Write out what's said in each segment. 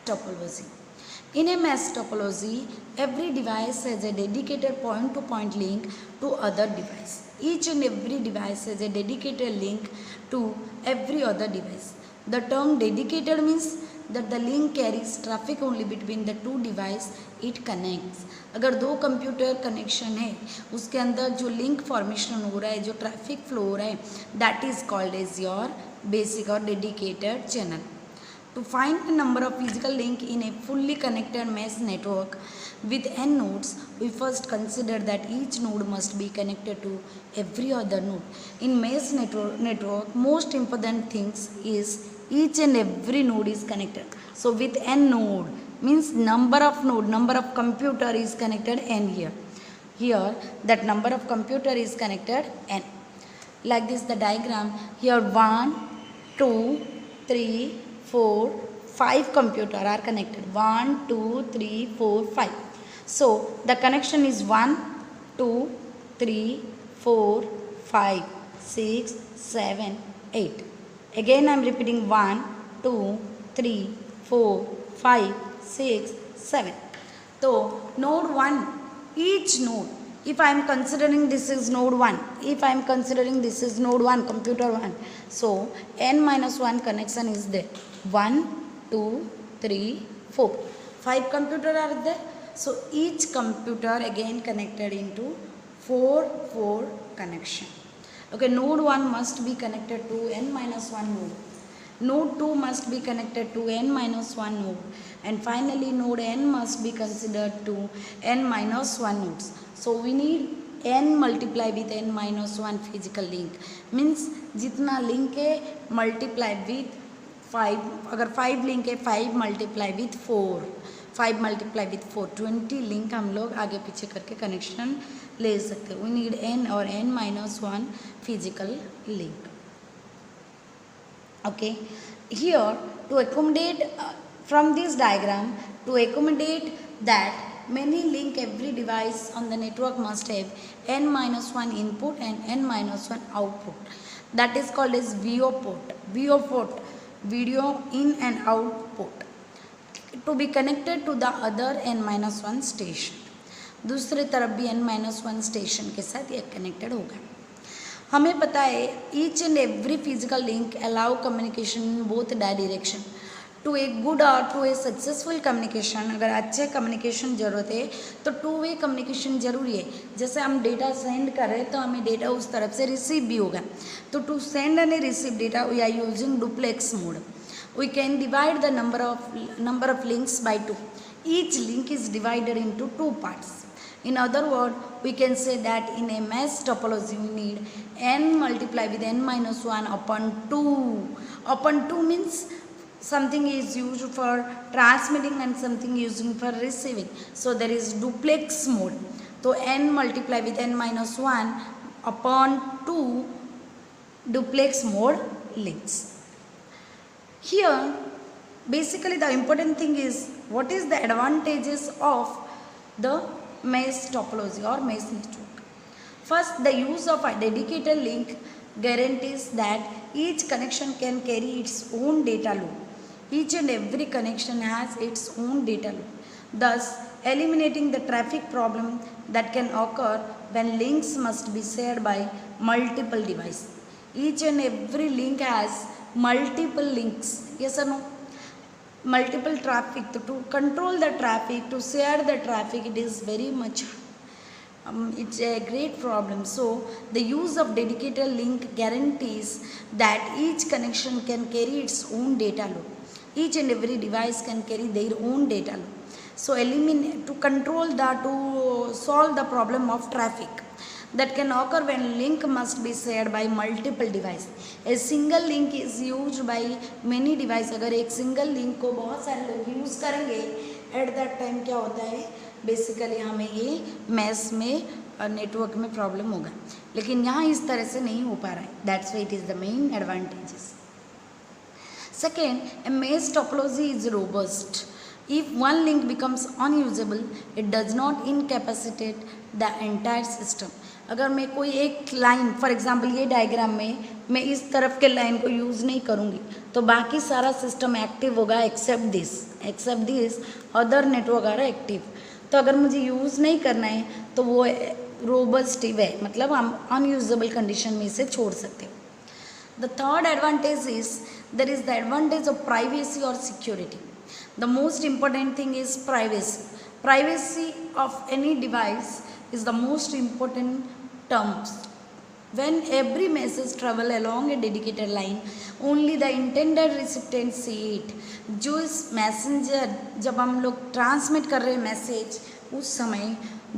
topology. In a mesh topology, every device has a dedicated point-to-point link to other device. Each and every device has a dedicated link to every other device. The term dedicated means that the link carries traffic only between the two device it connects. अगर दो computer connection है उसके अंदर जो link formation हो रहा है, जो ट्रैफिक फ्लो हो रहा है, that is called as your basic और dedicated channel. To find the number of physical link in a fully connected mesh network with n nodes, we first consider that each node must be connected to every other node. In mesh network, most important things is each and every node is connected. So with n node means number of computer is connected n here. Here that number of computer is connected n. Like this the diagram here 1, 2, 3, 4, 5 computer are connected. 1, 2, 3, 4, 5. So the connection is 1, 2, 3, 4, 5, 6, 7, 8. Again I am repeating 1, 2, 3, 4, 5, 6, 7. So node 1, each node, if I am considering this is node 1, if I am considering this is node 1, computer 1, so n minus 1 connection is there. 1, 2, 3, 4. 5 computer are there. So each computer again connected into 4 connection. Okay, node 1 must be connected to n minus 1 node. Node 2 must be connected to n minus 1 node. And finally node n must be considered to n minus 1 nodes. So we need n multiply with n minus 1 physical link. Means जितना link है multiply with 5. अगर 5 link है 5 multiply with 4, 5 multiply with 4, 20 link हम लोग आगे पीछे करके connection ले सकते हैं. वी नीड n और n minus 1 physical link. Okay, here to accommodate from this diagram, to accommodate that many link every device on the network must have n minus 1 input and n minus 1 output. That is called as VO port. VO port, video in and out port, to be connected to the other n minus 1 station. दूसरे तरफ भी n minus 1 station के साथ ये connected होगा. हमें पता है each and every physical link allow communication in both direction. To a good और टू ए सक्सेसफुल कम्युनिकेशन, अगर अच्छे कम्युनिकेशन ज़रूरत है तो 2 वे कम्युनिकेशन ज़रूरी है. जैसे हम डेटा सेंड कर रहे हैं तो हमें डेटा उस तरफ से रिसीव भी होगा. तो to send and receive data we are using duplex mode. We can divide the number of links by 2. Each link is divided into 2 parts. In other words, we can say that in a mesh topology we need n multiply with n minus 1 upon 2. Upon 2 means something is used for transmitting and something using for receiving. So there is duplex mode. So n multiply with n minus 1 upon 2 duplex mode links. Here basically the important thing is what is the advantages of the mesh topology or mesh network. First, the use of a dedicated link guarantees that each connection can carry its own data load. Each and every connection has its own data load, thus eliminating the traffic problem that can occur when links must be shared by multiple devices. Each and every link has multiple links. Yes or no? Multiple traffic. To control the traffic, to share the traffic, it is very much it's a great problem. So the use of dedicated link guarantees that each connection can carry its own data load. Each and every device can carry their own data load. So to solve the problem of traffic that can occur when link must be shared by multiple devices. A single link is used by many devices. अगर एक single link को बहुत सारे लोग use करेंगे at that time क्या होता है, बेसिकली हमें ये मैश में नेटवर्क में प्रॉब्लम होगा. लेकिन यहाँ इस तरह से नहीं हो पा रहा है. That's why it is the main advantages. Second, a mesh topology is robust. If one link becomes unusable, it does not incapacitate the entire system. अगर मैं कोई एक लाइन, फॉर एग्जांपल ये डायग्राम में मैं इस तरफ के लाइन को यूज़ नहीं करूँगी तो बाकी सारा सिस्टम एक्टिव होगा except this other network are active. तो अगर मुझे यूज़ नहीं करना है तो वो रोबस्टिव है, मतलब हम अनयूजेबल कंडीशन में इसे छोड़ सकते हैं। The third advantage is there is the advantage of privacy or security. The most important thing is privacy. Privacy of any device is the most important terms. When every message travel along a dedicated line, only the intended recipient see it. जो इस messenger जब हम लोग transmit कर रहे हैं message, उस समय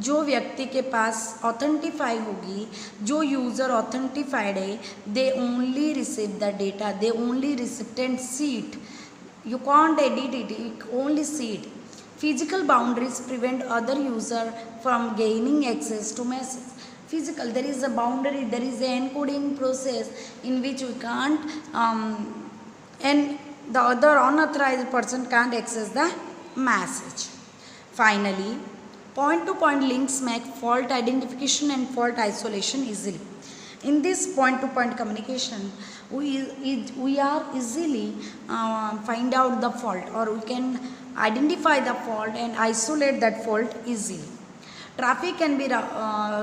जो व्यक्ति के पास ऑथेंटिफाई होगी, जो यूज़र ऑथेंटिफाइड है, they only receive the data, they only recipient see it, you can't edit it, you only see it. Physical boundaries prevent other user from gaining access to message. Physical, there is a boundary, there is an encoding process in which we can't and the other unauthorized person can't access the message. Finally, point-to-point links make fault identification and fault isolation easily. In this point-to-point communication, we are easily find out the fault, or we can identify the fault and isolate that fault easily. Traffic can be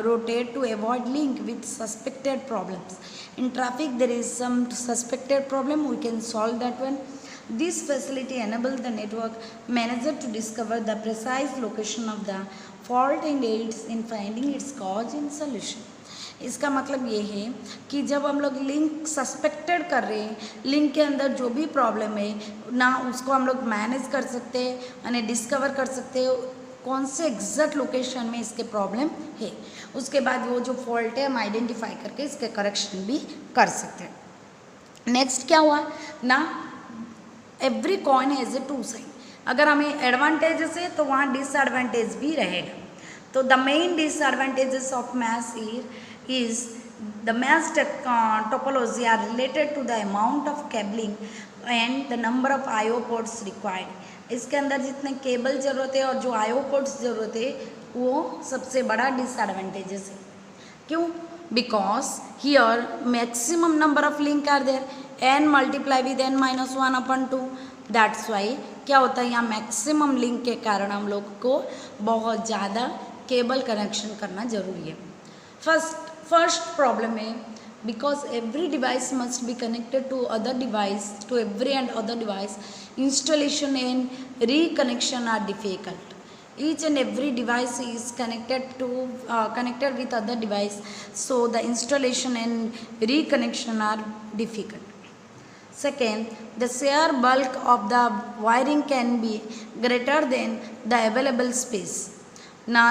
routed to avoid link with suspected problems. In traffic, there is some suspected problem, we can solve that one. This facility enables the network manager to discover the precise location of the fault and aids in finding its cause and solution. इसका मतलब ये है कि जब हम लोग link suspected कर रहे हैं, लिंक के अंदर जो भी प्रॉब्लम है ना, उसको हम लोग मैनेज कर सकते हैं यानी डिस्कवर कर सकते हैं कौन से एग्जैक्ट लोकेशन में इसके प्रॉब्लम है। उसके बाद वो जो फॉल्ट है हम आइडेंटिफाई करके इसके करेक्शन भी कर सकते हैं। नेक्स्ट क्या हुआ ना, every coin has a two side. अगर हमें एडवांटेजेस है तो वहाँ डिसएडवांटेज भी रहेगा। तो the main disadvantages of mesh is the mesh topology are related to the amount of cabling and the number of IO ports required. इसके अंदर जितने केबल ज़रूरत है और जो आईओ पोर्ट्स ज़रूरत है वो सबसे बड़ा डिसएडवांटेजेस है। क्यों? Because here maximum number of link are there, n multiply with n-1/2। That's why क्या होता है, यहाँ मैक्सिमम लिंक के कारण हम लोग को बहुत ज़्यादा केबल कनेक्शन करना ज़रूरी है। फर्स्ट प्रॉब्लम है because every device must be connected to other device, to every and other device, installation and reconnection are difficult. Each and every device is connected with other device, so the installation and reconnection are difficult. Second, the sheer bulk of the wiring can be greater than the available space. ना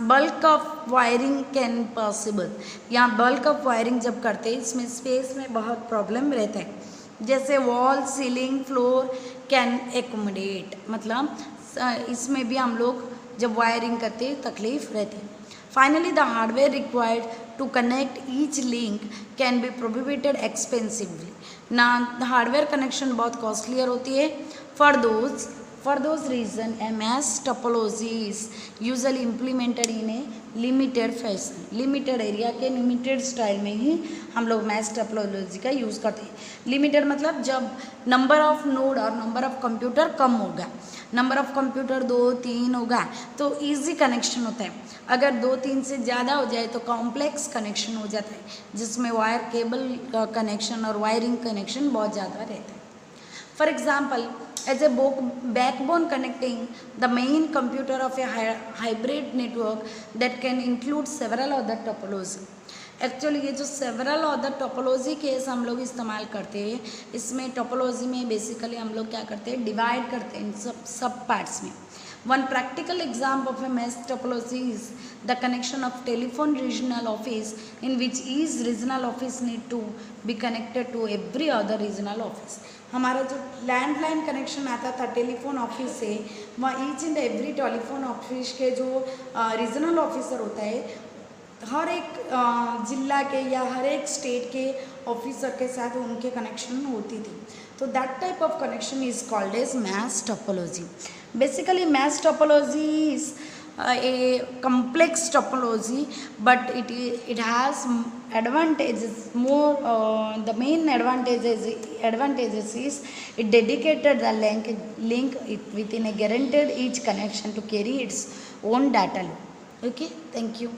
bulk of wiring can possible, यहाँ bulk of wiring जब करते हैं इसमें space में बहुत problem रहता है। जैसे wall, ceiling, floor can accommodate, मतलब इसमें भी हम लोग जब वायरिंग करते हैं तकलीफ रहती है। Finally the hardware required to connect each link can be prohibited expensively. ना हार्डवेयर कनेक्शन बहुत कॉस्टलियर होती है। For those reasons, a mesh topology is usually implemented in a limited fashion. Limited area के limited style में ही हम लोग mesh topology का use करते हैं। Limited मतलब जब number of node और number of computer कम होगा, number of computer 2-3 होगा तो easy connection होता है। अगर 2-3 से ज़्यादा हो जाए तो complex connection हो जाता है, जिसमें वायर केबल का कनेक्शन और वायरिंग कनेक्शन बहुत ज़्यादा रहता है। For example, as a backbone connecting the main computer of a hybrid network that can include several other topology. Actually ये जो सेवरल अदर टोपोलॉजी केस हम लोग इस्तेमाल करते हैं, इसमें टोपोलॉजी में बेसिकली हम लोग क्या करते हैं, डिवाइड करते हैं सब पार्ट्स में। One practical example of a mesh topology is the connection of telephone regional office, in which each regional office need to be connected to every other regional office. हमारा जो लैंडलाइन कनेक्शन आता था telephone office से, वहाँ each and every telephone office के जो regional officer होता है, हर एक जिला के या हर एक स्टेट के ऑफिसर के साथ उनके कनेक्शन होती थी। तो that type of connection is called as mesh topology. Basically mesh topology is a complex topology, but it has advantages more. The main advantages is it dedicated the link within a guaranteed each connection to carry its own data load. Okay, thank you.